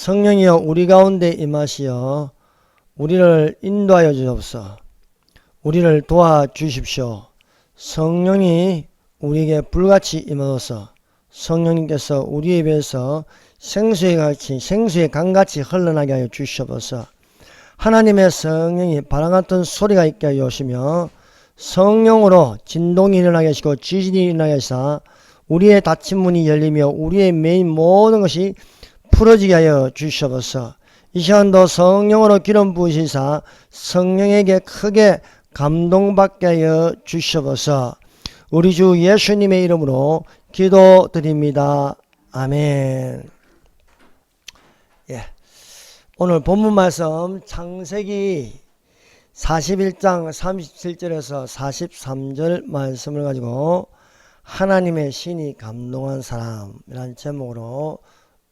성령이여 우리 가운데 임하시어 우리를 인도하여 주옵소서. 우리를 도와주십시오. 성령이 우리에게 불같이 임하소서. 성령님께서 우리 입에서 생수의 강같이 흘러나게 하여 주시옵소서. 하나님의 성령이 바람 같은 소리가 있게 하여 주시며 성령으로 진동이 일어나게 하시고 지진이 일어나게 하시사 우리의 닫힌 문이 열리며 우리의 메인 모든 것이 풀어지게 하여 주시옵소서. 이 시간도 성령으로 기름 부으시사 성령에게 크게 감동받게 하여 주시옵소서. 우리 주 예수님의 이름으로 기도드립니다. 아멘. 오늘 본문 말씀 창세기 41장 37절에서 43절 말씀을 가지고 하나님의 신이 감동한 사람이라는 제목으로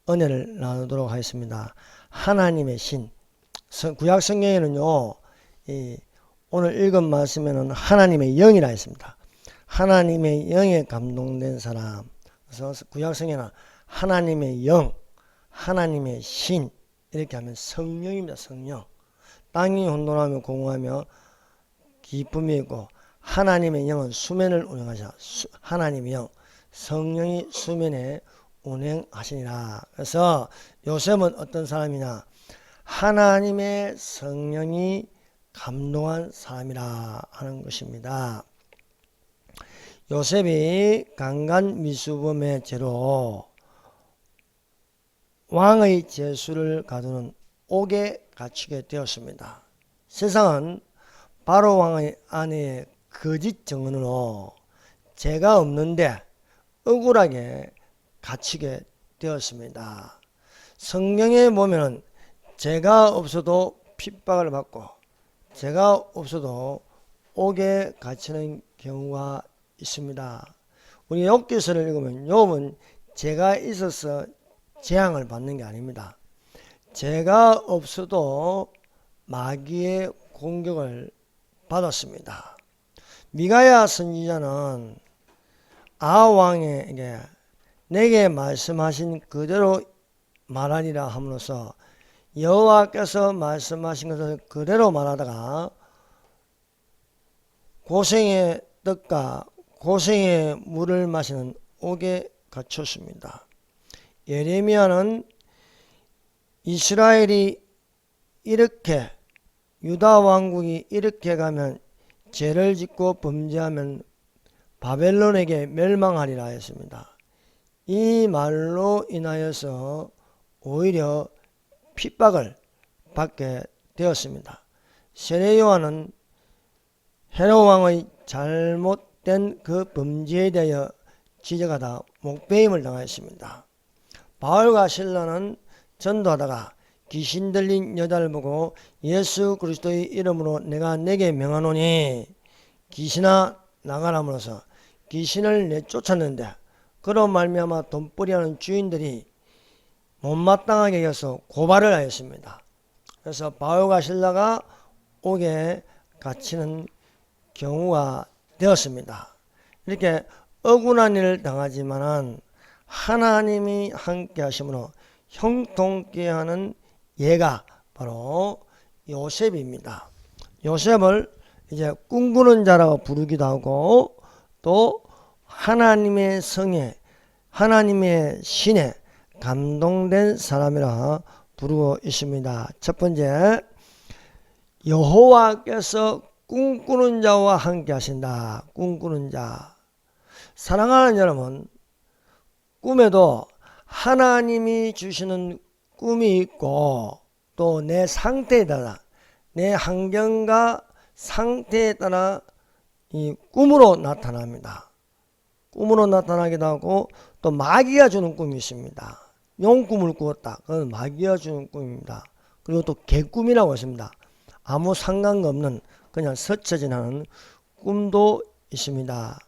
은혜를 나누도록 하겠습니다. 하나님의 신. 구약 성경에는요, 오늘 읽은 말씀에는 하나님의 영이라 했습니다. 하나님의 영에 감동된 사람. 그래서 구약 성경에는 하나님의 영, 하나님의 신 이렇게 하면 성령입니다. 성령. 땅이 혼돈하며 공허하며 기쁨이 있고 하나님의 영은 수면을 운행하시라. 하나님의 영, 성령이 수면에 운행하시니라. 그래서 요셉은 어떤 사람이냐? 하나님의 성령이 감동한 사람이라 하는 것입니다. 요셉이 강간미수범의 죄로 왕의 제수를 가두는 옥에 갇히게 되었습니다. 세상은 바로 왕의 아내의 거짓 증언으로 죄가 없는데 억울하게 갇히게 되었습니다. 성경에 보면은 죄가 없어도 핍박을 받고 죄가 없어도 옥에 갇히는 경우가 있습니다. 우리 욥기서를 읽으면 욥은 죄가 있어서 재앙을 받는 게 아닙니다. 죄가 없어도 마귀의 공격을 받았습니다. 미가야 선지자는 아합왕에게 내게 말씀하신 그대로 말하리라 함으로써 여호와께서 말씀하신 것을 그대로 말하다가 고생의 떡과 고생의 물을 마시는 옥에 갇혔습니다. 예레미야는 이스라엘이 이렇게 유다 왕국이 이렇게 가면 죄를 짓고 범죄하면 바벨론에게 멸망하리라 했습니다. 이 말로 인하여서 오히려 핍박을 받게 되었습니다. 세례 요한은 헤롯 왕의 잘못된 그 범죄에 대하여 지적하다 목배임을 당하였습니다. 바울과 실라는 전도하다가 귀신 들린 여자를 보고 예수 그리스도의 이름으로 내가 내게 명하노니 귀신아 나가라면서 귀신을 내쫓았는데 그런 말미암아 돈벌이하는 주인들이 못마땅하게 여겨서 고발을 하였습니다. 그래서 바울과 실라가 옥에 갇히는 경우가 되었습니다. 이렇게 억울한 일을 당하지만은 하나님이 함께 하심으로 형통케 하는 예가 바로 요셉입니다. 요셉을 이제 꿈꾸는 자라고 부르기도 하고 또 하나님의 성에 하나님의 신에 감동된 사람이라 부르고 있습니다. 첫 번째, 여호와께서 꿈꾸는 자와 함께 하신다. 꿈꾸는 자. 사랑하는 여러분, 꿈에도 하나님이 주시는 꿈이 있고 또 내 상태에 따라 내 환경과 상태에 따라 이 꿈으로 나타납니다. 꿈으로 나타나기도 하고 또 마귀가 주는 꿈이 있습니다. 용꿈을 꾸었다. 그건 마귀가 주는 꿈입니다. 그리고 또 개꿈이라고 있습니다. 아무 상관가 없는 그냥 스쳐 지나는 꿈도 있습니다.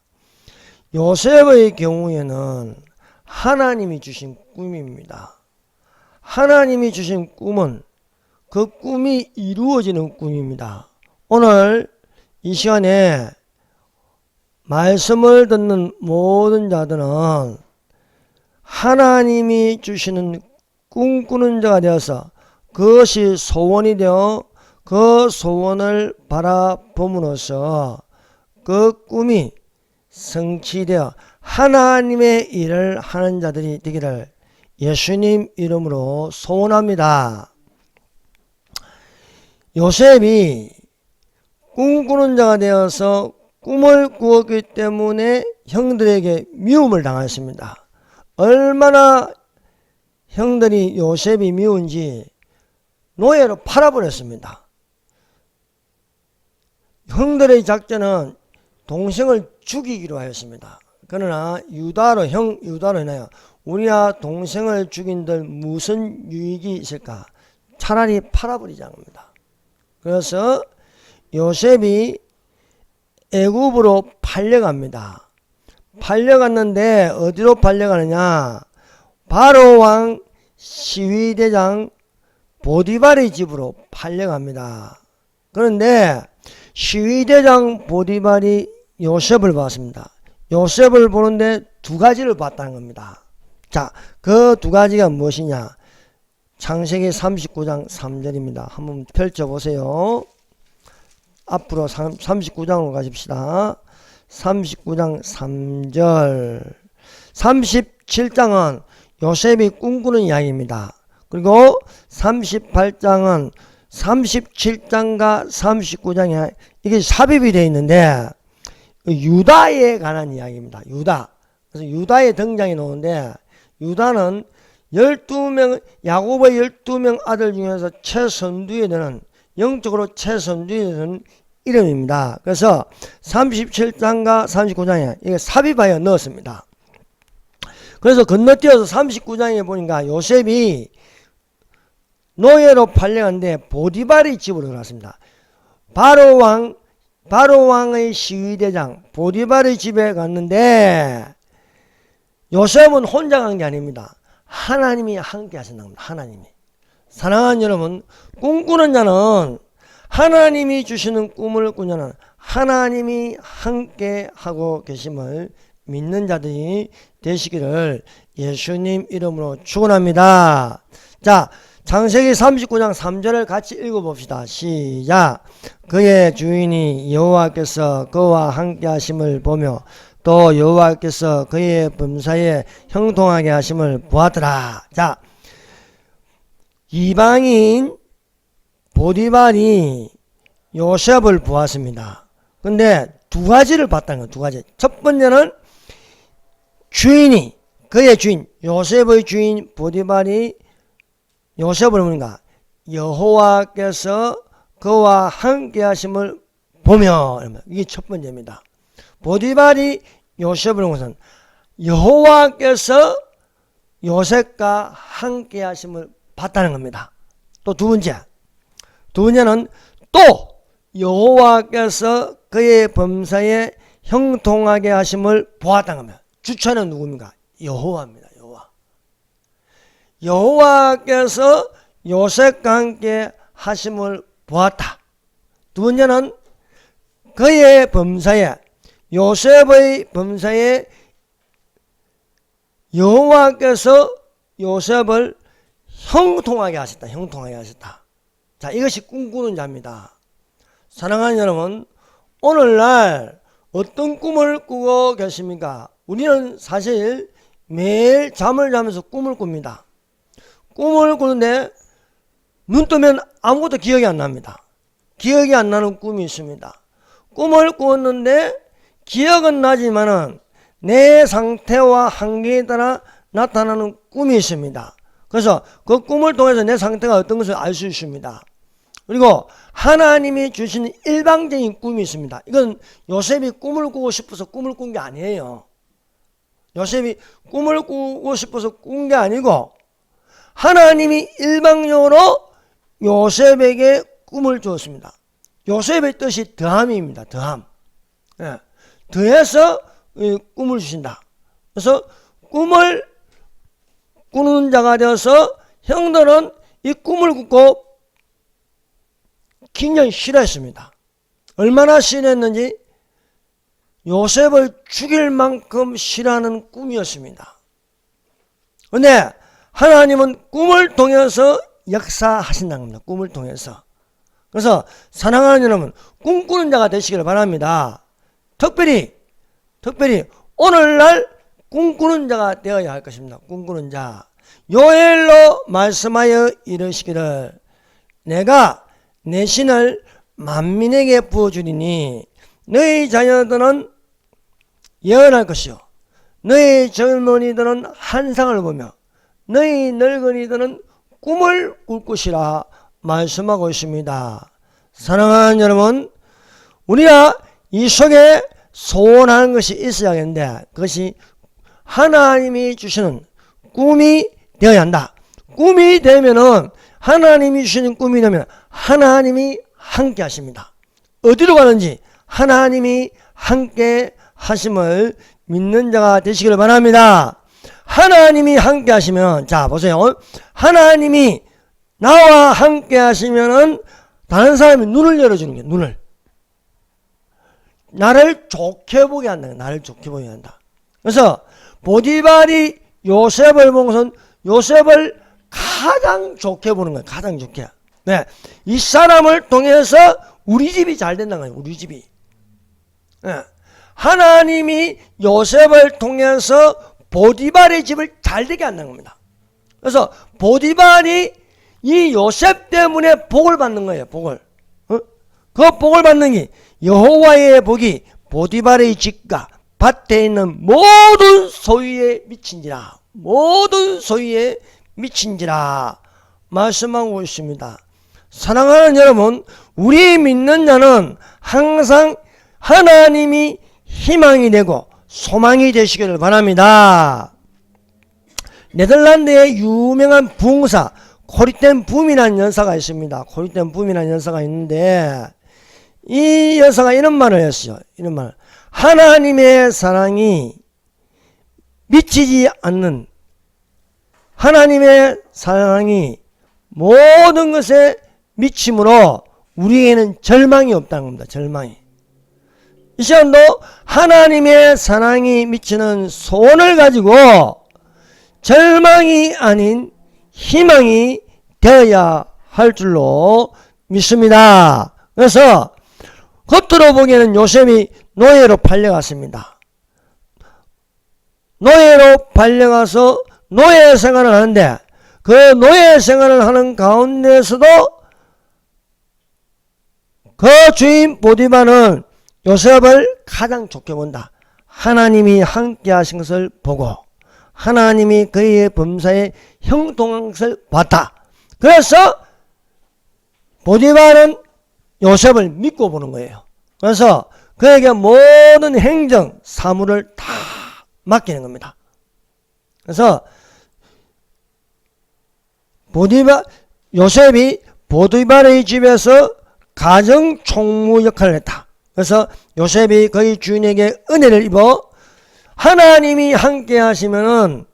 요셉의 경우에는 하나님이 주신 꿈입니다. 하나님이 주신 꿈은 그 꿈이 이루어지는 꿈입니다. 오늘 이 시간에 말씀을 듣는 모든 자들은 하나님이 주시는 꿈꾸는 자가 되어서 그것이 소원이 되어 그 소원을 바라봄으로써 그 꿈이 성취되어 하나님의 일을 하는 자들이 되기를 예수님 이름으로 소원합니다. 요셉이 꿈꾸는 자가 되어서 꿈을 꾸었기 때문에 형들에게 미움을 당했습니다. 얼마나 형들이 요셉이 미운지 노예로 팔아버렸습니다. 형들의 작전은 동생을 죽이기로 하였습니다. 그러나 형 유다로 인하여 우리야 동생을 죽인들 무슨 유익이 있을까? 차라리 팔아버리자는 겁니다. 그래서 요셉이 애굽으로 팔려갑니다. 팔려갔는데 어디로 팔려가느냐? 바로 왕 시위대장 보디발의 집으로 팔려갑니다. 그런데 시위대장 보디발이 요셉을 봤습니다. 요셉을 보는데 두 가지를 봤다는 겁니다. 자, 그 두 가지가 무엇이냐? 창세기 39장 3절입니다. 한번 펼쳐보세요. 앞으로 39장으로 가십시다. 39장 3절. 37장은 요셉이 꿈꾸는 이야기입니다. 그리고 38장은 37장과 39장에 이게 삽입이 되어 있는데 유다에 관한 이야기입니다. 유다. 그래서 유다의 등장이 나오는데 유다는 12명, 야곱의 12명 아들 중에서 최선두에 되는, 영적으로 최선두에 되는 이름입니다. 그래서 37장과 39장에 이게 삽입하여 넣었습니다. 그래서 건너뛰어서 39장에 보니까 요셉이 노예로 팔려갔는데 보디발의 집으로 들어갔습니다. 바로 왕의 시위대장 보디발의 집에 갔는데 요셉은 혼자 간 게 아닙니다. 하나님이 함께 하신다는 겁니다. 하나님이. 사랑하는 여러분, 꿈꾸는 자는 하나님이 주시는 꿈을 꾸는 자는 하나님이 함께 하고 계심을 믿는 자들이 되시기를 예수님 이름으로 축원합니다. 자, 창세기 39장 3절을 같이 읽어봅시다. 시작. 그의 주인이 여호와께서 그와 함께 하심을 보며 또 여호와께서 그의 범사에 형통하게 하심을 보았더라. 자, 이방인 보디발이 요셉을 보았습니다. 근데 두 가지를 봤다는 거예요. 두 가지. 첫 번째는 주인이, 그의 주인, 요셉의 주인 보디발이 요셉을 보니까 여호와께서 그와 함께 하심을 보며, 이게 첫 번째입니다. 보디발이 요셉을 본 것은 여호와께서 요셉과 함께 하심을 봤다는 겁니다. 또 두 번째는 또 여호와께서 그의 범사에 형통하게 하심을 보았다는 겁니다. 주체는 누굽니까? 여호와입니다. 여호와께서 요셉과 함께 하심을 보았다. 두 번째는 그의 범사에, 요셉의 범사에 여호와께서 요셉을 형통하게 하셨다. 자, 이것이 꿈꾸는 자입니다. 사랑하는 여러분, 오늘날 어떤 꿈을 꾸고 계십니까? 우리는 사실 매일 잠을 자면서 꿈을 꿉니다. 꿈을 꾸는데 눈 뜨면 아무것도 기억이 안 납니다. 기억이 안 나는 꿈이 있습니다. 꿈을 꾸었는데 기억은 나지만은 내 상태와 한계에 따라 나타나는 꿈이 있습니다. 그래서 그 꿈을 통해서 내 상태가 어떤 것을 알 수 있습니다. 그리고 하나님이 주시는 일방적인 꿈이 있습니다. 이건 요셉이 꿈을 꾸고 싶어서 꿈을 꾼 게 아니에요. 요셉이 꿈을 꾸고 싶어서 꾼 게 아니고 하나님이 일방적으로 요셉에게 꿈을 주었습니다. 요셉의 뜻이 더함입니다. 더함. 예. 더해서 꿈을 주신다. 그래서 꿈을 꾸는 자가 되어서 형들은 이 꿈을 꾸고 굉장히 싫어했습니다. 얼마나 싫어했는지 요셉을 죽일 만큼 싫어하는 꿈이었습니다. 그런데 하나님은 꿈을 통해서 역사하신다는 겁니다. 꿈을 통해서. 그래서 사랑하는 여러분, 꿈꾸는 자가 되시기를 바랍니다. 특별히 오늘날 꿈꾸는 자가 되어야 할 것입니다. 꿈꾸는 자. 요엘로 말씀하여 이르시기를 내가 내 신을 만민에게 부어주리니 너희 자녀들은 예언할 것이요 너희 젊은이들은 환상을 보며 너희 늙은이들은 꿈을 꿀 것이라 말씀하고 있습니다. 사랑하는 여러분, 우리가 이 속에 소원하는 것이 있어야겠는데 그것이 하나님이 주시는 꿈이 되어야 한다. 꿈이 되면은 하나님이 주시는 꿈이 되면 하나님이 함께 하십니다. 어디로 가는지 하나님이 함께 하심을 믿는 자가 되시기를 바랍니다. 하나님이 함께 하시면, 자 보세요. 하나님이 나와 함께 하시면은 다른 사람이 눈을 열어주는 게 눈을 나를 좋게 보게 한다. 나를 좋게 보게 한다. 그래서 보디발이 요셉을 보고선 요셉을 가장 좋게 보는 거예요. 가장 좋게. 네. 이 사람을 통해서 우리 집이 잘 된다는 거예요. 우리 집이. 네. 하나님이 요셉을 통해서 보디발의 집을 잘 되게 한다는 겁니다. 그래서 보디발이 이 요셉 때문에 복을 받는 거예요. 복을. 그 복을 받는 게 여호와의 복이 보디발의 집과 밭에 있는 모든 소유에 미친지라. 모든 소유에 미친지라 말씀하고 있습니다. 사랑하는 여러분, 우리 믿는 자는 항상 하나님이 희망이 되고 소망이 되시기를 바랍니다. 네덜란드의 유명한 부흥사 코리텐 붐이라는 여사가 있습니다. 코리텐 붐이라는 여사가 있는데 이 여사가 이런 말을 했어요. 이런 말. 하나님의 사랑이 미치지 않는 하나님의 사랑이 모든 것에 미침으로 우리에게는 절망이 없다는 겁니다. 절망이. 이 시간도 하나님의 사랑이 미치는 소원을 가지고 절망이 아닌 희망이 되어야 할 줄로 믿습니다. 그래서 겉으로 보기에는 요셉이 노예로 팔려갔습니다. 노예로 팔려가서 노예 생활을 하는데 그 노예 생활을 하는 가운데서도 그 주인 보디발은 요셉을 가장 좋게 본다. 하나님이 함께 하신 것을 보고 하나님이 그의 범사에 형통한 것을 봤다. 그래서 보디발은 요셉을 믿고 보는 거예요. 그래서 그에게 모든 행정 사무를 다 맡기는 겁니다. 그래서 요셉이 보디발의 집에서 가정 총무 역할을 했다. 그래서 요셉이 그의 주인에게 은혜를 입어 하나님이 함께 하시면은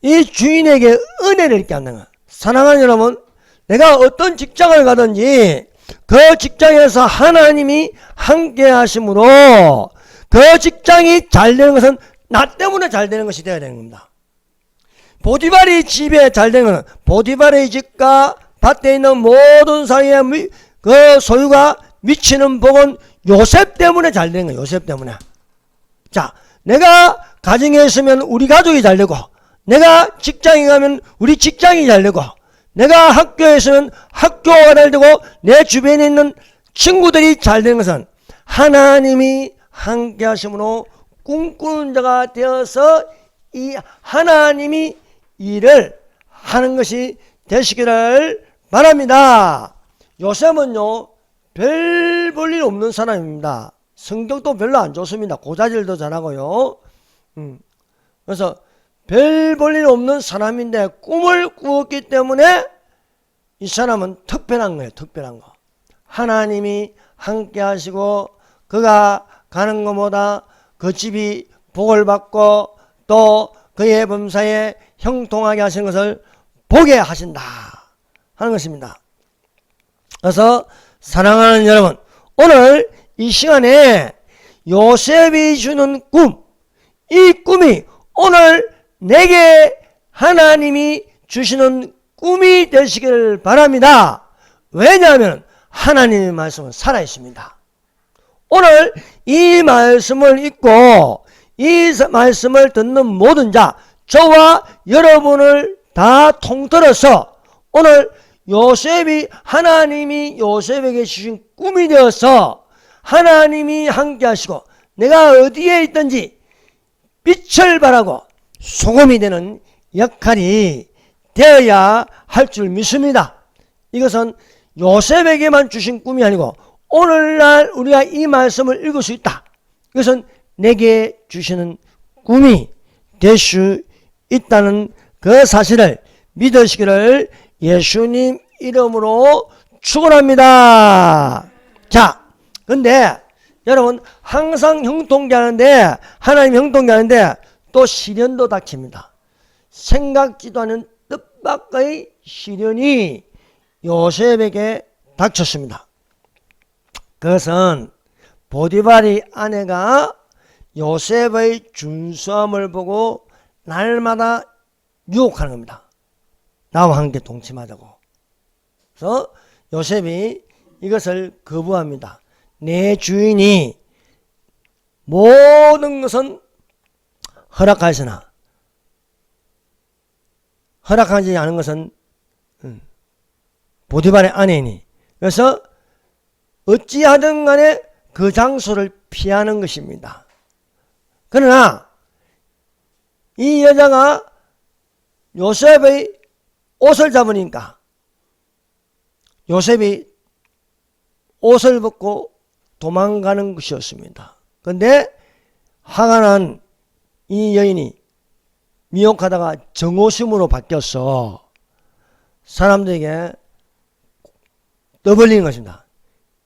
이 주인에게 은혜를 입게 한다는 거야. 사랑하는 여러분, 내가 어떤 직장을 가든지 그 직장에서 하나님이 함께 하심으로 그 직장이 잘 되는 것은 나 때문에 잘 되는 것이 되어야 되는 겁니다. 보디발의 집에 잘 되는 것은 보디발의 집과 밭에 있는 모든 사이의 그 소유가 미치는 복은 요셉 때문에 잘 되는 거예요. 요셉 때문에. 자, 내가 가정에 있으면 우리 가족이 잘 되고 내가 직장에 가면 우리 직장이 잘 되고 내가 학교에 있으면 학교가 잘 되고 내 주변에 있는 친구들이 잘 되는 것은 하나님이 함께 하심으로 꿈꾸는 자가 되어서 이 하나님이 일을 하는 것이 되시기를 바랍니다. 요셉은요 별 볼 일 없는 사람입니다. 성격도 별로 안 좋습니다. 고자질도 잘하고요. 그래서 별 볼 일 없는 사람인데 꿈을 꾸었기 때문에 이 사람은 특별한 거예요. 특별한 거. 하나님이 함께 하시고 그가 가는 것보다 그 집이 복을 받고 또 그의 범사에 형통하게 하시는 것을 보게 하신다 하는 것입니다. 그래서 사랑하는 여러분, 오늘 이 시간에 요셉이 주는 꿈, 이 꿈이 오늘 내게 하나님이 주시는 꿈이 되시길 바랍니다. 왜냐하면 하나님의 말씀은 살아있습니다. 오늘 이 말씀을 읽고 이 말씀을 듣는 모든 자, 저와 여러분을 다 통틀어서 오늘 하나님이 요셉에게 주신 꿈이 되어서 하나님이 함께 하시고 내가 어디에 있든지 빛을 발하고 소금이 되는 역할이 되어야 할 줄 믿습니다. 이것은 요셉에게만 주신 꿈이 아니고 오늘날 우리가 이 말씀을 읽을 수 있다. 이것은 내게 주시는 꿈이 될 수 있다는 그 사실을 믿으시기를 예수님 이름으로 축원합니다. 자, 근데 여러분 항상 형통케하는데 하나님 형통케하는데 또 시련도 닥칩니다. 생각지도 않은 뜻밖의 시련이 요셉에게 닥쳤습니다. 그것은 보디발의 아내가 요셉의 준수함을 보고 날마다 유혹하는 겁니다. 나와 함께 동침하자고. 그래서 요셉이 이것을 거부합니다. 내 주인이 모든 것은 허락하시나 허락하지 않은 것은 보디발의 아내이니 그래서 어찌하든 간에 그 장소를 피하는 것입니다. 그러나 이 여자가 요셉의 옷을 잡으니까 요셉이 옷을 벗고 도망가는 것이었습니다. 그런데 화가 난 이 여인이 미혹하다가 정오심으로 바뀌어서 사람들에게 떠벌리는 것입니다.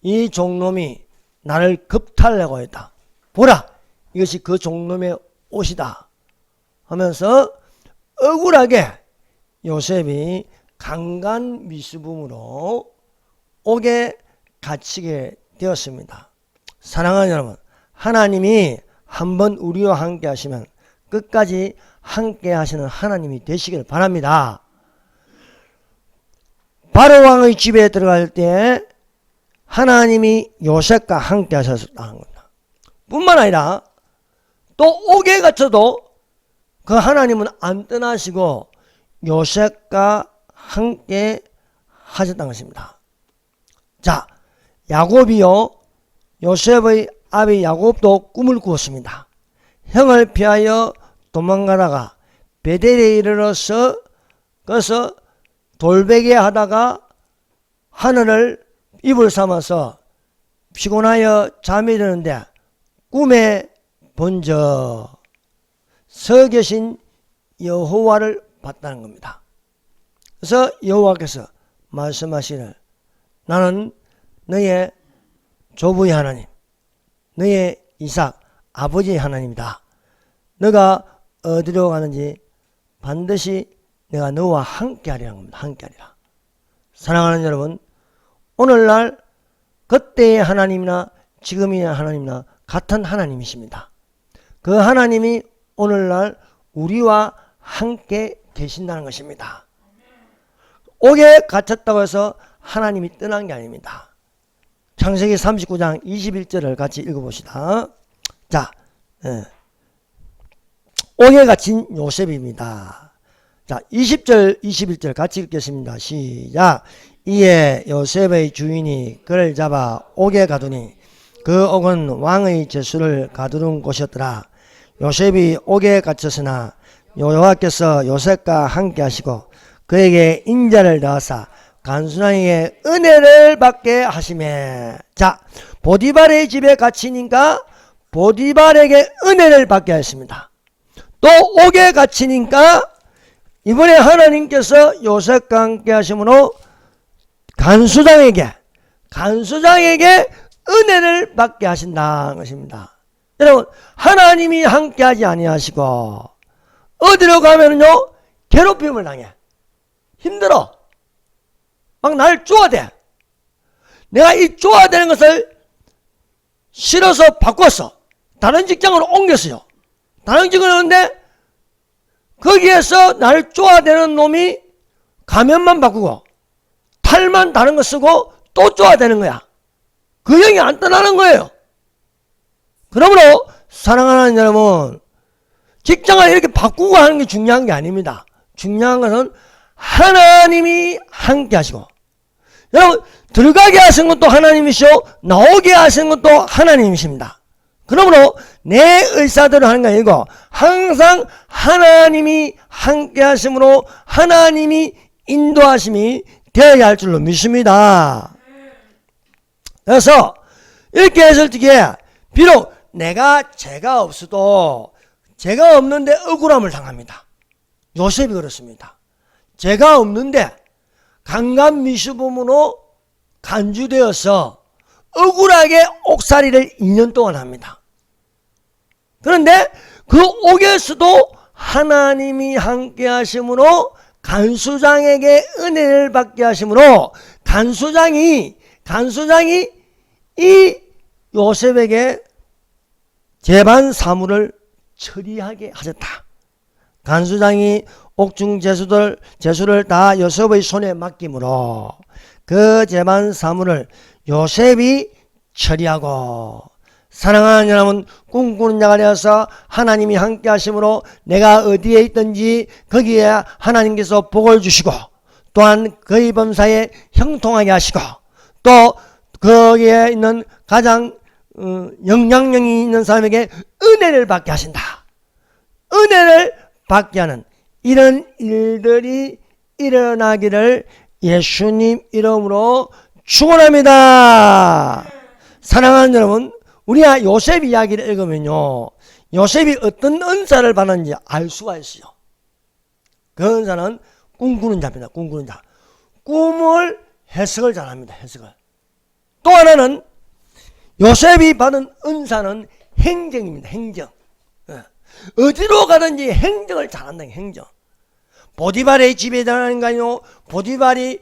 이 종놈이 나를 겁탈려고 했다. 보라, 이것이 그 종놈의 옷이다 하면서 억울하게 요셉이 강간미수범으로 옥에 갇히게 되었습니다. 사랑하는 여러분, 하나님이 한번 우리와 함께 하시면 끝까지 함께 하시는 하나님이 되시길 바랍니다. 바로왕의 집에 들어갈 때 하나님이 요셉과 함께 하셨다는 겁니다. 뿐만 아니라 또 옥에 갇혀도 그 하나님은 안 떠나시고 요셉과 함께 하셨다는 것입니다. 자, 야곱이요, 요셉의 아비 야곱도 꿈을 꾸었습니다. 형을 피하여 도망가다가 베델에 이르러서 거기서 돌베개 하다가 하늘을 이불 삼아서 피곤하여 잠이 드는데 꿈에 본저 서 계신 여호와를 봤다는 겁니다. 그래서 여호와께서 말씀하시기를 나는 너의 조부의 하나님, 너의 이삭 아버지의 하나님이다. 너가 어디로 가는지 반드시 내가 너와 함께 하리라는 겁니다. 함께 하리라. 사랑하는 여러분, 오늘날 그때의 하나님이나 지금의 하나님이나 같은 하나님이십니다. 그 하나님이 오늘날 우리와 함께 계신다는 것입니다. 옥에 갇혔다고 해서 하나님이 떠난 게 아닙니다. 창세기 39장 21절을 같이 읽어봅시다. 자, 옥에 갇힌 요셉입니다. 자, 20절 21절 같이 읽겠습니다. 시작. 이에 요셉의 주인이 그를 잡아 옥에 가두니 그 옥은 왕의 제수를 가두는 곳이었더라. 요셉이 옥에 갇혔으나 여호와께서 요셉과 함께 하시고 그에게 인자를 더하사 간수장에게 은혜를 받게 하시매. 자, 보디발의 집에 갇히니까 보디발에게 은혜를 받게 하였습니다. 또 옥에 갇히니까 이번에 하나님께서 요셉과 함께 하심으로 간수장에게 은혜를 받게 하신다는 것입니다. 여러분, 하나님이 함께 하지 아니하시고 어디로 가면요 괴롭힘을 당해. 힘들어. 막 날 쪼아대. 내가 이 쪼아대는 것을 싫어서 바꿨어. 다른 직장으로 옮겼어요. 다른 직장을 했는데 거기에서 나를 쪼아대는 놈이 가면만 바꾸고 탈만 다른 거 쓰고 또 쪼야 되는 거야. 그 영이 안 떠나는 거예요. 그러므로 사랑하는 여러분, 직장을 이렇게 바꾸고 하는 게 중요한 게 아닙니다. 중요한 것은 하나님이 함께 하시고, 여러분 들어가게 하신 것도 하나님이시오, 나오게 하신 것도 하나님이십니다. 그러므로 내 의사대로 하는 게 아니고 항상 하나님이 함께 하심으로 하나님이 인도하심이 되어야 할 줄로 믿습니다. 그래서 이렇게 했을 때에 비록 내가 죄가 없어도 죄가 없는데 억울함을 당합니다. 요셉이 그렇습니다. 죄가 없는데 강간미수범으로 간주되어서 억울하게 옥살이를 2년 동안 합니다. 그런데 그 옥에서도 하나님이 함께 하심으로 간수장에게 은혜를 받게 하심으로 간수장이 이 요셉에게 재반 사무를 처리하게 하셨다. 간수장이 옥중 제수를 다 요셉의 손에 맡김으로 그 재반 사무를 요셉이 처리하고, 사랑하는 여러분, 꿈꾸는 자가 되어서 하나님이 함께 하심으로 내가 어디에 있든지 거기에 하나님께서 복을 주시고, 또한 그의 범사에 형통하게 하시고, 또 거기에 있는 가장 영향력이 있는 사람에게 은혜를 받게 하신다. 은혜를 받게 하는 이런 일들이 일어나기를 예수님 이름으로 축원합니다. 사랑하는 여러분, 우리가 요셉 이야기를 읽으면요, 요셉이 어떤 은사를 받았는지 알 수가 있어요. 그 은사는 꿈꾸는 자입니다. 꿈꾸는 자. 꿈을 해석을 잘합니다. 해석을. 또 하나는 요셉이 받은 은사는 행정입니다. 행정. 어디로 가든지 행정을 잘한다. 행정. 보디발의 집에 다니는가요? 보디발이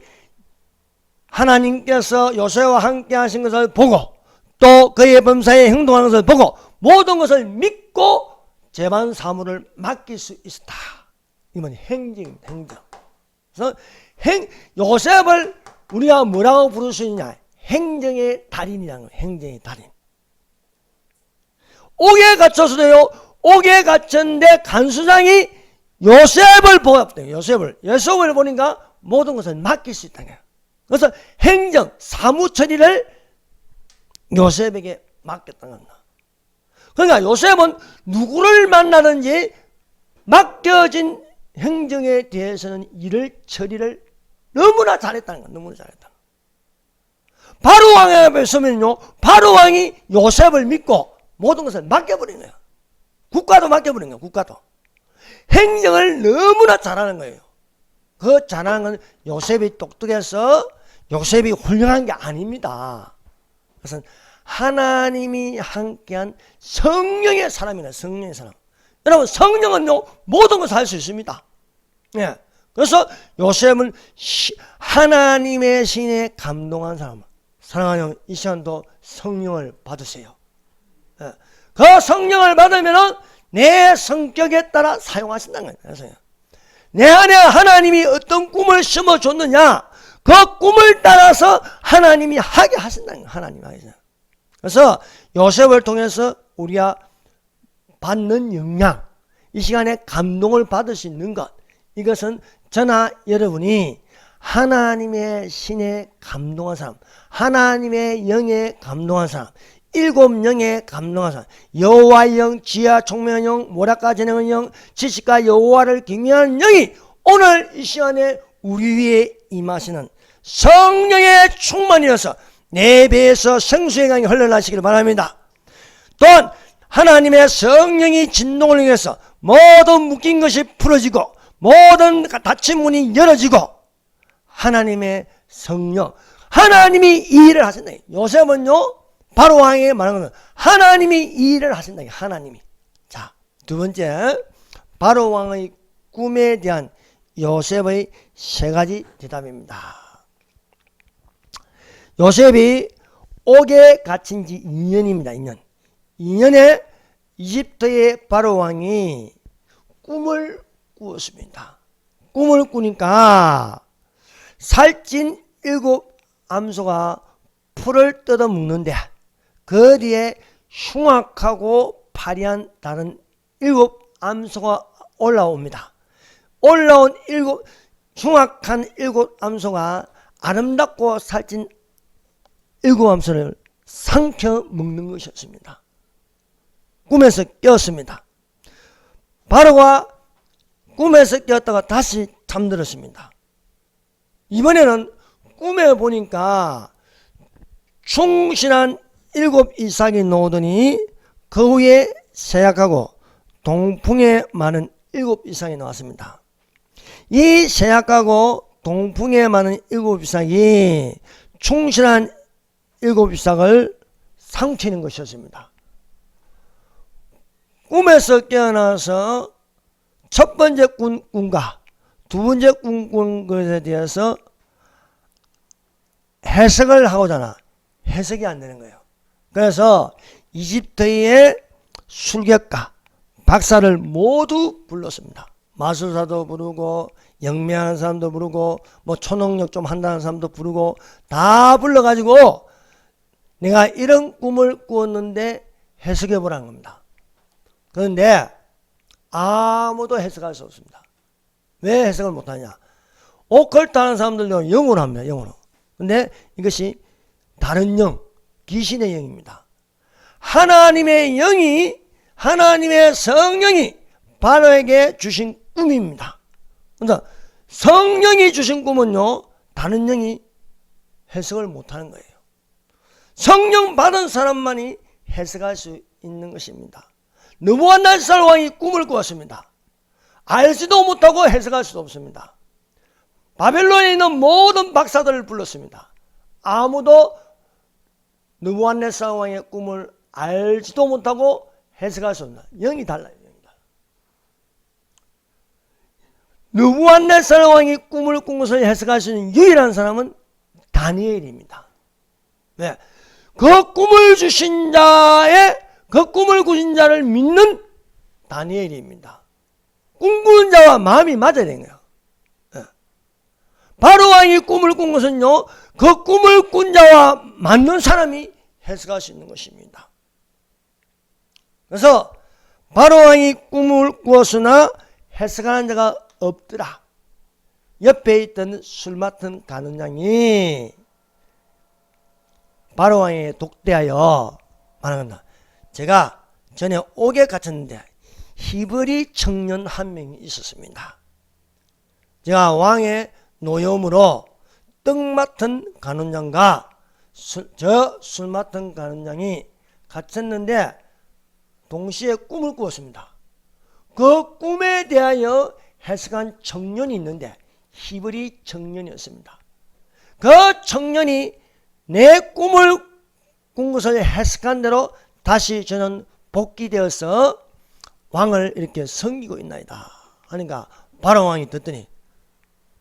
하나님께서 요셉과 함께 하신 것을 보고, 또 그의 범사에 행동하는 것을 보고 모든 것을 믿고 재반 사무를 맡길 수 있었다. 이건 행정입니다. 행정. 그래서 요셉을 우리가 뭐라고 부를 수 있냐? 행정의 달인이라는 거예요. 행정의 달인. 옥에 갇혔어도요, 옥에 갇혔는데 간수장이 요셉을 보았대요. 요셉을 보니까 모든 것을 맡길 수 있다는 거예요. 그래서 행정, 사무 처리를 요셉에게 맡겼다는 겁니다. 그러니까 요셉은 누구를 만나든지 맡겨진 행정에 대해서는 일을 처리를 너무나 잘했다는 거예요. 너무나 잘했다. 바로 왕에 앞에 서면요, 바로 왕이 요셉을 믿고 모든 것을 맡겨버린 거예요. 국가도 맡겨버린 거예요. 국가도. 행정을 너무나 잘하는 거예요. 그 잘하는 건 요셉이 똑똑해서 요셉이 훌륭한 게 아닙니다. 그것은 하나님이 함께한 성령의 사람이네. 성령의 사람. 여러분, 성령은요 모든 것을 할 수 있습니다. 예. 그래서 요셉은 하나님의 신에 감동한 사람. 사랑하는 이 시간도 성령을 받으세요. 예. 그 성령을 받으면 내 성격에 따라 사용하신다는 거예요. 내 안에 하나님이 어떤 꿈을 심어줬느냐, 그 꿈을 따라서 하나님이 하게 하신다는 거예요. 하나님이 하게. 그래서 요셉을 통해서 우리가 받는 영향, 이 시간에 감동을 받을 수 있는 것, 이것은 저나 여러분이 하나님의 신에 감동한 사람, 하나님의 영에 감동한 사람, 7영에 감동한 사람, 여호와의 영, 지혜와 총명한 영, 모략과 재능의 영, 지식과 여호와를 경외하는 영이 오늘 이 시간에 우리 위에 임하시는 성령의 충만이어서 내 배에서 생수의 강이 흘러나시기를 바랍니다. 또한 하나님의 성령이 진동을 통해서 모든 묶인 것이 풀어지고 모든 닫힌 문이 열어지고 하나님의 성령, 하나님이 이 일을 하신다. 요셉은요 바로 왕에게 말하는 것은 하나님이 이 일을 하신다. 하나님이. 자, 두 번째, 바로 왕의 꿈에 대한 요셉의 3가지 대답입니다. 요셉이 옥에 갇힌 지 2년입니다. 2년에 이집트의 바로 왕이 꿈을 꾸었습니다. 꿈을 꾸니까 살찐 7암소가 풀을 뜯어 먹는데 그 뒤에 흉악하고 파리한 다른 7암소가 올라옵니다. 올라온 흉악한 7암소가 아름답고 살찐 7암소를 삼켜 먹는 것이었습니다. 꿈에서 깨었습니다. 바로가 꿈에서 깨었다가 다시 잠들었습니다. 이번에는 꿈에 보니까 충실한 7이삭이 나오더니 그 후에 세약하고 동풍에 많은 7이삭이 나왔습니다. 이 세약하고 동풍에 많은 7이삭이 충실한 7이삭을 삼키는 것이었습니다. 꿈에서 깨어나서 첫 번째 꿈과 두 번째 꿈꾼 것에 대해서 해석을 하고자 하나 해석이 안 되는 거예요. 그래서 이집트의 술객가 박사를 모두 불렀습니다. 마술사도 부르고 영매하는 사람도 부르고 뭐 초능력 좀 한다는 사람도 부르고 다 불러가지고 내가 이런 꿈을 꾸었는데 해석해 보라는 겁니다. 그런데 아무도 해석할 수 없습니다. 왜 해석을 못하냐? 오컬트 하는 사람들도 영어로 합니다. 영어로. 근데 이것이 다른 영, 귀신의 영입니다. 하나님의 영이, 하나님의 성령이 바로에게 주신 꿈입니다. 그러니까 성령이 주신 꿈은요, 다른 영이 해석을 못하는 거예요. 성령 받은 사람만이 해석할 수 있는 것입니다. 느부갓네살 왕이 꿈을 꾸었습니다. 알지도 못하고 해석할 수도 없습니다. 바벨론에 있는 모든 박사들을 불렀습니다. 아무도 느부갓네살 왕의 꿈을 알지도 못하고 해석할 수 없나. 영이 달라요. 영이 달라. 느부갓네살 왕이 꿈을 꾼 것을 해석할 수 있는 유일한 사람은 다니엘입니다. 왜? 그 꿈을 주신 자의 그 꿈을 꾸신 자를 믿는 다니엘입니다. 꿈꾸는 자와 마음이 맞아야 되는 거예요. 바로 왕이 꿈을 꾼 것은요, 그 꿈을 꾼 자와 맞는 사람이 해석할 수 있는 것입니다. 그래서 바로 왕이 꿈을 꾸었으나 해석하는 자가 없더라. 옆에 있던 술 맡은 가는 양이 바로 왕에 독대하여 말합니다. 제가 전에 옥에 갇혔는데 히브리 청년 한 명이 있었습니다. 제가 왕의 노염으로 떡 맡은 간원장과 저 술 맡은 간원장이 갇혔는데 동시에 꿈을 꾸었습니다. 그 꿈에 대하여 해석한 청년이 있는데 히브리 청년이었습니다. 그 청년이 내 꿈을 꾼 것을 해석한 대로 다시 저는 복귀되어서 왕을 이렇게 섬기고 있나이다 하니까 바로 왕이 듣더니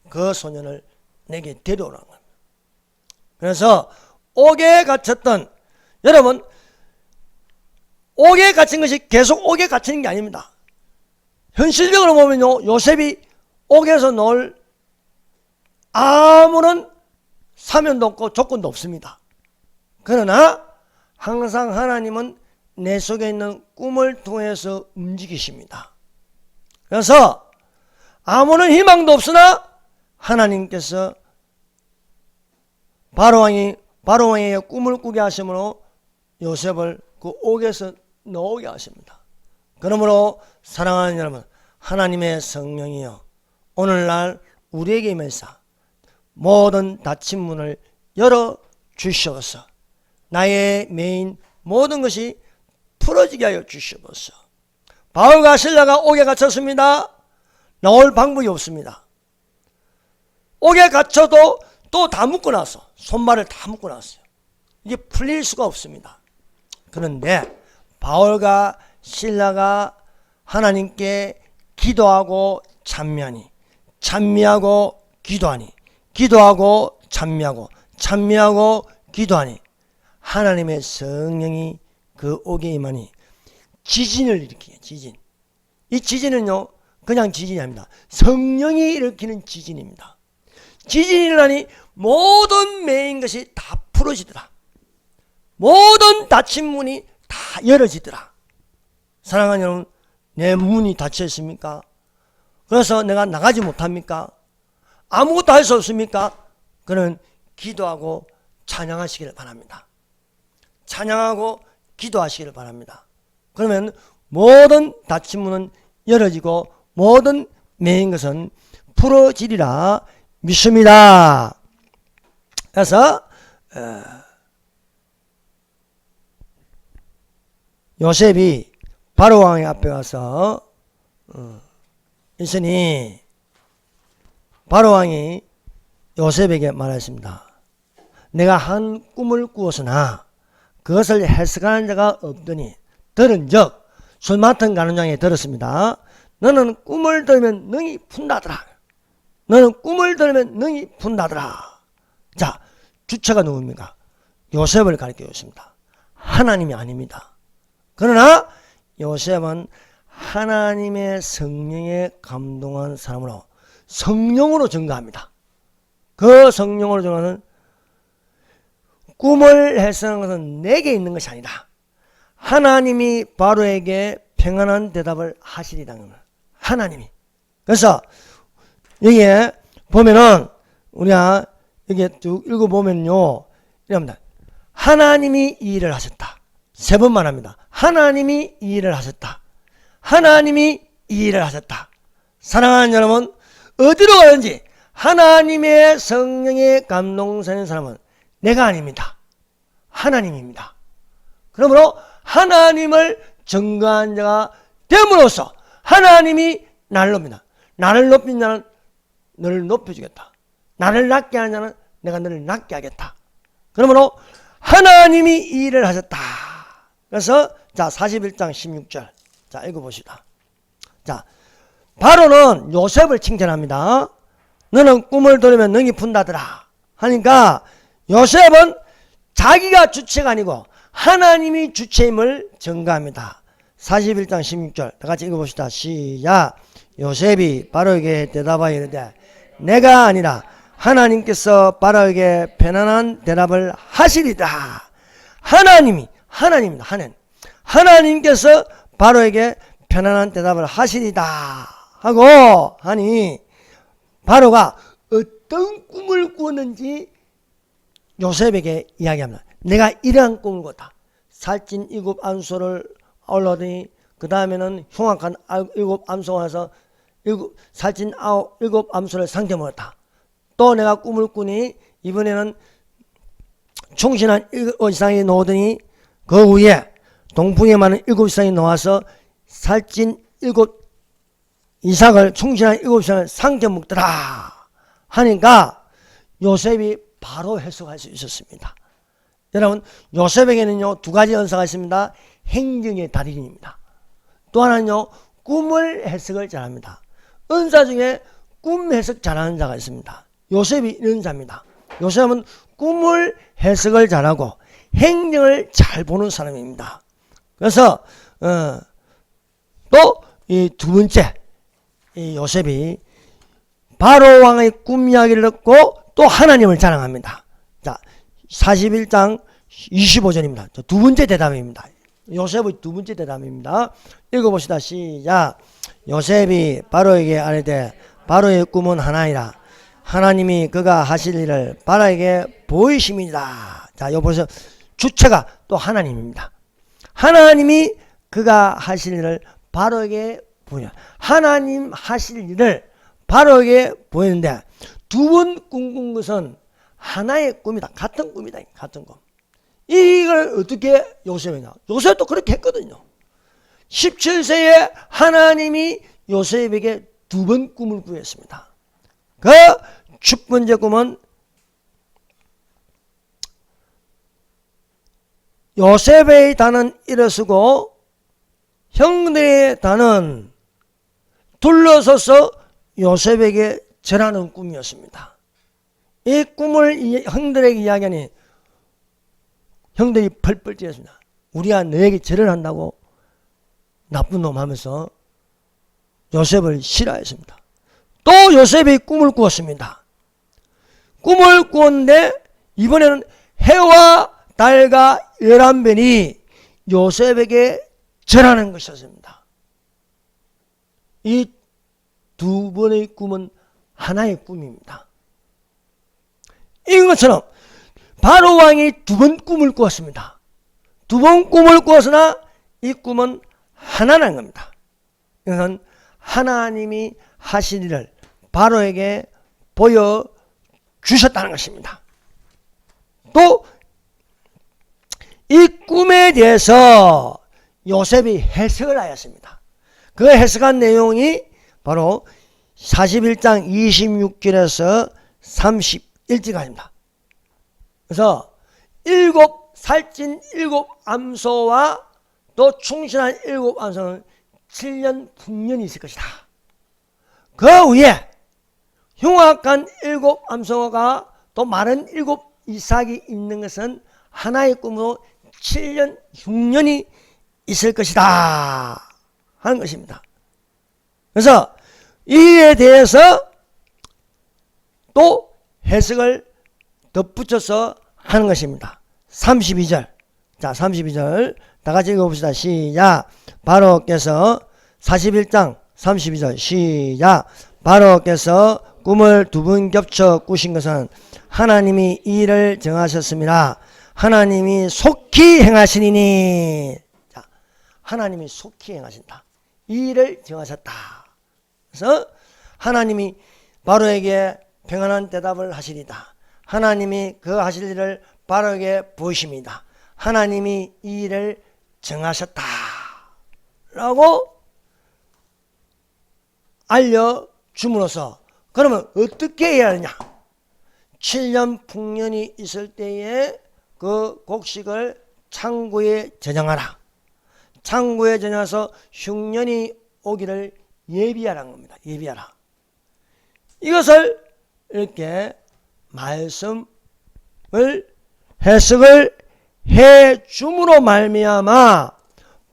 그 소년을 내게 데려오라는 겁니다. 그래서 옥에 갇혔던, 여러분, 옥에 갇힌 것이 계속 옥에 갇히는 게 아닙니다. 현실적으로 보면요, 요셉이 옥에서 놀 아무런 사면도 없고 조건도 없습니다. 그러나 항상 하나님은 내 속에 있는 꿈을 통해서 움직이십니다. 그래서 아무런 희망도 없으나 하나님께서 바로왕의 꿈을 꾸게 하심으로 요셉을 그 옥에서 나오게 하십니다. 그러므로 사랑하는 여러분, 하나님의 성령이여 오늘날 우리에게 임해서 모든 닫힌 문을 열어 주시옵소서. 나의 메인 모든 것이 풀어지게 하여 주시옵소서. 바울과 실라가 옥에 갇혔습니다. 나올 방법이 없습니다. 옥에 갇혀도 또 다 묶어놨어. 손발을 다 묶어놨어요. 이게 풀릴 수가 없습니다. 그런데 바울과 실라가 하나님께 기도하고 찬미하니, 찬미하고 기도하니, 기도하고 찬미하고, 찬미하고 기도하니 하나님의 성령이 그 옥에 임하니 지진을 일으키게. 지진. 이 지진은요 그냥 지진이 아닙니다. 성령이 일으키는 지진입니다. 지진이 일어나니 모든 매인 것이 다 풀어지더라. 모든 닫힌 문이 다 열어지더라. 사랑하는 여러분, 내 문이 닫혀 있습니까? 그래서 내가 나가지 못합니까? 아무것도 할 수 없습니까? 그는 기도하고 찬양하시기를 바랍니다. 찬양하고 기도하시기를 바랍니다. 그러면 모든 닫힌 문은 열어지고 모든 매인 것은 풀어지리라 믿습니다. 그래서 요셉이 바로 왕의 앞에 가서 있으니 바로 왕이 요셉에게 말했습니다. 내가 한 꿈을 꾸었으나 그것을 해석하는 자가 없더니 들은즉 술 맡은 간원장이 들었습니다. 너는 꿈을 들으면 능히 푼다더라. 너는 꿈을 들으면 능히 푼다더라. 자, 주체가 누굽니까? 요셉을 가리켜 있습니다. 하나님이 아닙니다. 그러나 요셉은 하나님의 성령에 감동한 사람으로 성령으로 증거합니다. 그 성령으로 증거하는 꿈을 해석하는 것은 내게 있는 것이 아니라 하나님이 바로에게 평안한 대답을 하시리라는 겁니다. 하나님이. 그래서 여기에 보면은 우리가 여기 쭉 읽어보면요 이럽니다. 하나님이 이 일을 하셨다. 세 번 말합니다. 하나님이 이 일을 하셨다. 하나님이 이 일을 하셨다. 사랑하는 여러분, 어디로 가든지 하나님의 성령에 감동되는 사람은 내가 아닙니다. 하나님입니다. 그러므로 하나님을 증거한 자가 됨으로써 하나님이 나를 높입니다. 나를 높인 자는 너를 높여주겠다. 나를 낮게 하는 자는 내가 너를 낮게 하겠다. 그러므로 하나님이 이 일을 하셨다. 그래서 자 41장 16절 자 읽어보시다. 자 바로는 요셉을 칭찬합니다. 너는 꿈을 들으면 능히 푼다더라 하니까 요셉은 자기가 주체가 아니고 하나님이 주체임을 증거합니다. 41장 16절 다 같이 읽어봅시다. 시작. 요셉이 바로에게 대답하여 이르되 내가 아니라 하나님께서 바로에게 편안한 대답을 하시리다. 하나님입니다. 하나님께서 바로에게 편안한 대답을 하시리다 하고 하니 바로가 어떤 꿈을 꾸었는지 요셉에게 이야기합니다. 내가 이러한 꿈을 꿨다. 살찐 7 암소를 올라오더니 그 다음에는 흉악한 7 암소가 와서 살찐 7 암소를 상대 먹었다. 또 내가 꿈을 꾸니 이번에는 충신한 7 이상이 나오더니 그 위에 동풍에 많은 7 이상이 나와서 살찐 7 이삭을 충신한 7 이상을 상대 먹더라 하니까 요셉이 바로 해석할 수 있었습니다. 여러분 요셉에게는요 2가지 은사가 있습니다. 행정의 달인입니다. 또 하나는요 꿈을 해석을 잘합니다. 은사 중에 꿈 해석 잘하는 자가 있습니다. 요셉이 이런 자입니다. 요셉은 꿈을 해석을 잘하고 행정을 잘 보는 사람입니다. 그래서 또 이 2번째 이 요셉이 바로 왕의 꿈 이야기를 듣고 또 하나님을 자랑합니다. 자 41장 25절입니다. 2번째 대답입니다. 요셉의 2번째 대답입니다. 읽어봅시다. 시작. 요셉이 바로에게 아뢰되 바로의 꿈은 하나이라. 하나님이 그가 하실 일을 바로에게 보이심이다. 자, 여기 보세요. 주체가 또 하나님입니다. 하나님이 그가 하실 일을 바로에게 보이냐. 하나님 하실 일을 바로에게 보이는데 2번 꿈꾼 것은 하나의 꿈이다. 같은 꿈이다. 같은 꿈. 이걸 어떻게 요셉이냐. 요셉도 그렇게 했거든요. 17세에 하나님이 요셉에게 2번 꿈을 꾸었습니다. 그 첫 번째 꿈은 요셉의 단은 일어서고 형들의 단은 둘러서서 요셉에게 절하는 꿈이었습니다. 이 꿈을 형들에게 이야기하니 형들이 펄펄 뛰었습니다. 우리가 너에게 절을 한다고 나쁜 놈 하면서 요셉을 싫어했습니다. 또 요셉이 꿈을 꾸었습니다. 꿈을 꾸었는데 이번에는 해와 달과 11변이 요셉에게 절하는 것이었습니다. 이 두 번의 꿈은 하나의 꿈입니다. 이것처럼 바로 왕이 두 번 꿈을 꾸었습니다. 두 번 꿈을 꾸었으나 이 꿈은 하나라는 겁니다. 이것은 하나님이 하실 일을 바로에게 보여주셨다는 것입니다. 또 이 꿈에 대해서 요셉이 해석을 하였습니다. 그 해석한 내용이 바로 41장 26절에서 31절까지입니다. 그래서 살찐 일곱 암소와 또 충실한 일곱 암소는 7년 풍년이 있을 것이다. 그 위에 흉악한 일곱 암소가 또 마른 일곱 이삭이 있는 것은 하나의 꿈으로 7년 흉년이 있을 것이다 하는 것입니다. 그래서 이에 대해서 또 해석을 덧붙여서 하는 것입니다. 32절. 자, 32절. 다 같이 읽어봅시다. 시작. 바로께서 41장 32절. 시작. 바로께서 꿈을 두 번 겹쳐 꾸신 것은 하나님이 이 일을 정하셨습니다. 하나님이 속히 행하시리니. 자, 하나님이 속히 행하신다. 이 일을 정하셨다. 그래서 하나님이 바로에게 평안한 대답을 하시리다. 하나님이 그 하실 일을 바로에게 보이십니다. 하나님이 이 일을 정하셨다 라고 알려줌으로써 그러면 어떻게 해야 하느냐? 7년 풍년이 있을 때에 그 곡식을 창고에 저장하라. 창고에 저장해서 흉년이 오기를 예비하라는 겁니다. 예비하라. 이것을 이렇게 말씀을 해석을 해줌으로 말미암아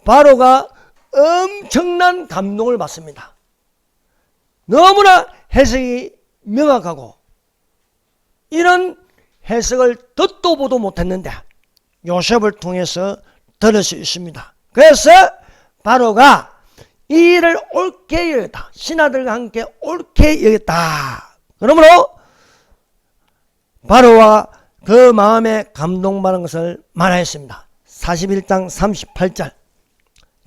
바로가 엄청난 감동을 받습니다. 너무나 해석이 명확하고 이런 해석을 듣도 보도 못했는데 요셉을 통해서 들을 수 있습니다. 그래서 바로가 이 일을 옳게 여겼다. 신하들과 함께 옳게 여겼다. 그러므로 바로와 그 마음에 감동받은 것을 말하였습니다. 41장 38절.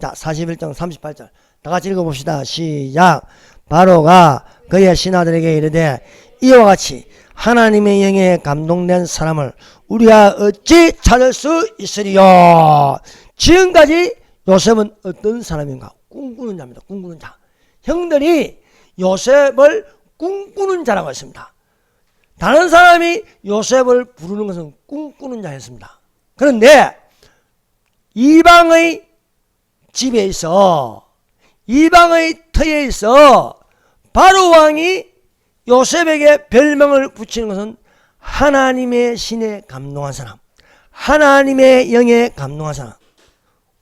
자, 41장 38절. 다 같이 읽어봅시다. 시작. 바로가 그의 신하들에게 이르되 이와 같이 하나님의 영에 감동된 사람을 우리가 어찌 찾을 수 있으리요. 지금까지 요셉은 어떤 사람인가? 꿈꾸는 자입니다. 꿈꾸는 자. 형들이 요셉을 꿈꾸는 자라고 했습니다. 다른 사람이 요셉을 부르는 것은 꿈꾸는 자였습니다. 그런데 이방의 집에 있어, 이방의 터에 있어 바로 왕이 요셉에게 별명을 붙이는 것은 하나님의 신에 감동한 사람, 하나님의 영에 감동한 사람.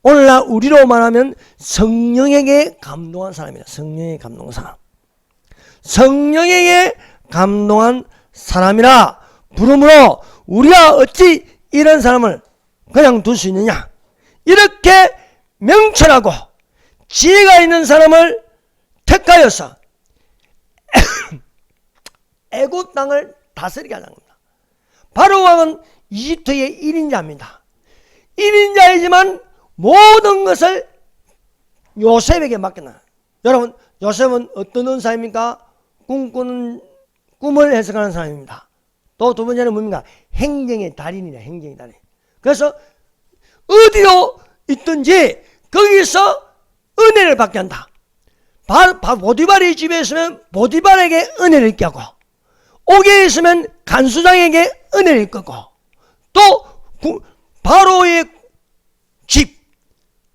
오늘날 우리로 말하면 성령에게 감동한 사람이다. 성령에게 감동한 사람. 성령에게 감동한 사람이라 부르므로 우리가 어찌 이런 사람을 그냥 둘 수 있느냐. 이렇게 명철하고 지혜가 있는 사람을 택하여서 애굽 땅을 다스리게 하는 겁니다. 바로 왕은 이집트의 1인자입니다. 1인자이지만 모든 것을 요셉에게 맡겨놔요. 여러분, 요셉은 어떤 은사입니까? 꿈꾸는 꿈을 해석하는 사람입니다. 또 두 번째는 뭡니까? 행정의 달인이다. 행정의 달인. 그래서 어디로 있든지 거기서 은혜를 받게 한다. 보디발의 집에 있으면 보디발에게 은혜를 있게 하고, 옥에 있으면 간수장에게 은혜를 있고, 또 바로의 집,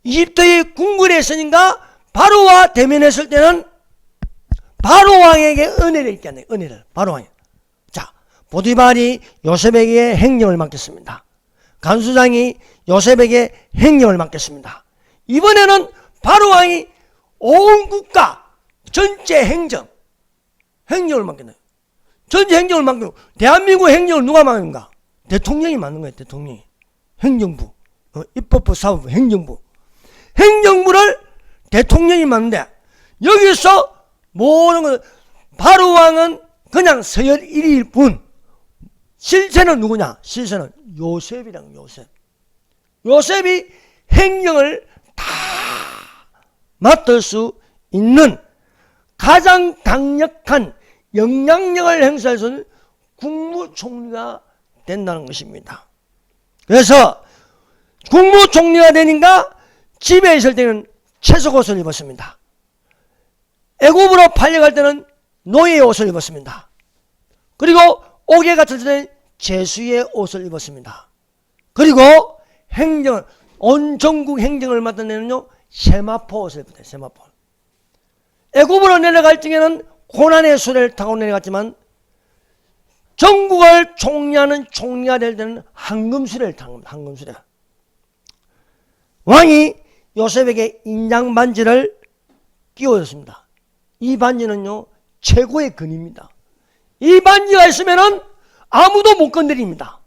이집트의 궁궐에 있으니까 바로와 대면했을 때는 바로 왕에게 은혜를 있게 하네. 은혜를 바로 왕에. 자, 보디발이 요셉에게 행정을 맡겼습니다. 간수장이 요셉에게 행정을 맡겼습니다. 이번에는 바로 왕이 온 국가 전체 행정을 맡겼네요. 전체 행정을 맡기고, 대한민국 행정을 누가 맡는가? 대통령이 맡는 거예요. 대통령이. 행정부, 입법부, 사법부, 행정부. 행정부를 대통령이 맡는데 여기서 모든 것, 바로왕은 그냥 서열 1위일 뿐, 실체는 누구냐? 실체는 요셉이랑 요셉. 요셉이 행정을 다 맡을 수 있는 가장 강력한 영향력을 행사할 수 있는 국무총리가 된다는 것입니다. 그래서 국무총리가 되니까 집에 있을 때는 채석옷을 입었습니다. 애굽으로 팔려갈 때는 노예의 옷을 입었습니다. 그리고 옥에 갇혔을 때는 제수의 옷을 입었습니다. 그리고 행정을, 온 전국 행정을 맡은 데는요, 세마포 옷을 입었대요. 세마포. 애굽으로 내려갈 적에는 고난의 수레를 타고 내려갔지만 전국을 총리하는 총리가 될 때는 황금수레를 탄 겁니다. 황금수레. 왕이 요셉에게 인장 반지를 끼워줬습니다. 이 반지는요, 최고의 근입니다. 이 반지가 있으면은 아무도 못 건드립니다.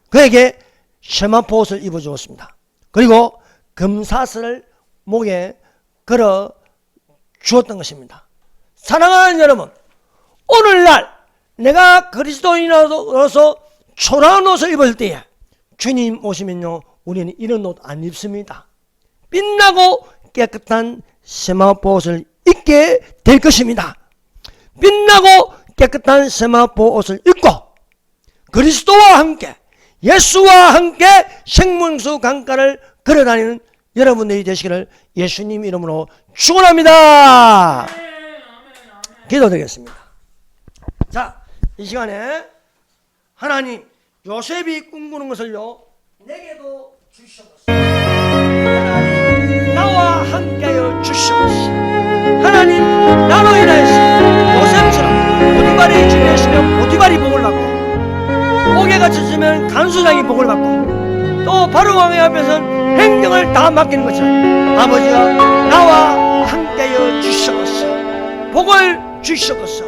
그에게 세마포 옷을 입어주었습니다. 그리고 금사슬을 목에 걸어 주었던 것입니다. 사랑하는 여러분, 오늘날 내가 그리스도인으로서 초라한 옷을 입을 때에 주님 오시면요, 우리는 이런 옷 안 입습니다. 빛나고 깨끗한 세마포 옷을 입게 될 것입니다. 빛나고 깨끗한 세마포 옷을 입고 그리스도와 함께, 예수와 함께 생명수 강가를 걸어다니는 여러분들이 되시기를 예수님 이름으로 축원합니다. 기도드리겠습니다. 자, 이 시간에 하나님, 요셉이 꿈꾸는 것을요, 내게도 주시옵소서. 하나님, 나와 함께하여 주시옵소서. 하나님, 나로 인하여서 요셉처럼 보디발이 지내시면 보디발이 복을 받고, 옥에 갇혔으면 간수장이 복을 받고, 또 바로왕의 앞에서는 행정을 다 맡기는 것처럼 아버지가 나와 함께하여 주시옵소서. 복을 주시옵소서.